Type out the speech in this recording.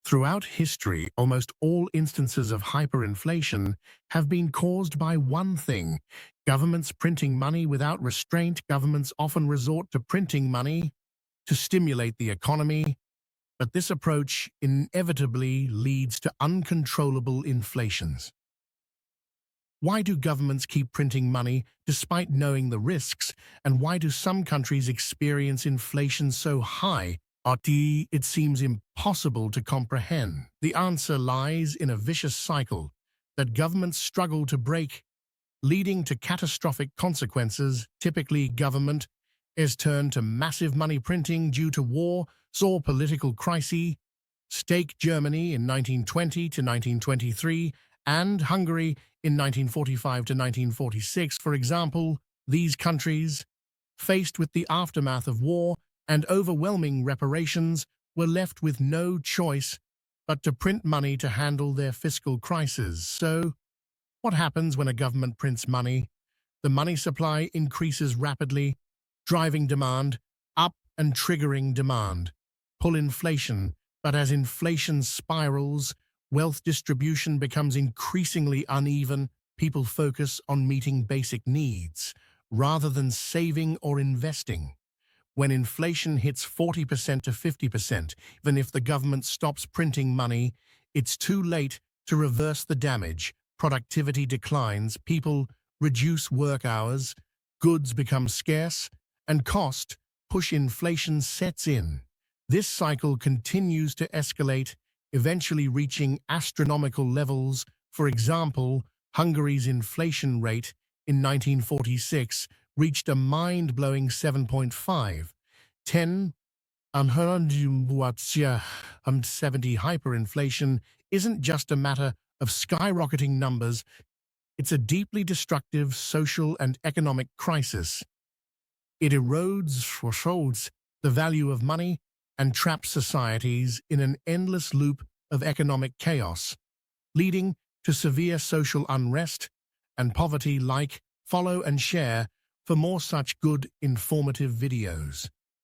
Throughout history, almost all instances of hyperinflation have been caused by one thing: governments printing money without restraint. Governments often resort to printing money to stimulate the economy, but this approach inevitably leads to uncontrollable inflations. Why do governments keep printing money despite knowing the risks, and why do some countries experience inflation so high it seems impossible to comprehend? The answer lies in a vicious cycle that governments struggle to break, leading to catastrophic consequences. Typically, government is turned to massive money printing due to war or political crises. Take Germany in 1920 to 1923 and Hungary in 1945 to 1946, for example. These countries, faced with the aftermath of war and overwhelming reparations, were left with no choice but to print money to handle their fiscal crises. So, what happens when a government prints money? The money supply increases rapidly, driving demand up and triggering demand pull inflation. But as inflation spirals, wealth distribution becomes increasingly uneven. People focus on meeting basic needs rather than saving or investing. When inflation hits 40% to 50%, even if the government stops printing money, it's too late to reverse the damage. Productivity declines, people reduce work hours, goods become scarce, and cost push inflation sets in. This cycle continues to escalate, eventually reaching astronomical levels. For example, Hungary's inflation rate in 1946 reached a mind-blowing 7.5. 10 70. Hyperinflation isn't just a matter of skyrocketing numbers, it's a deeply destructive social and economic crisis. It erodes the value of money and traps societies in an endless loop of economic chaos, leading to severe social unrest and poverty. Follow and share for more such good, informative videos.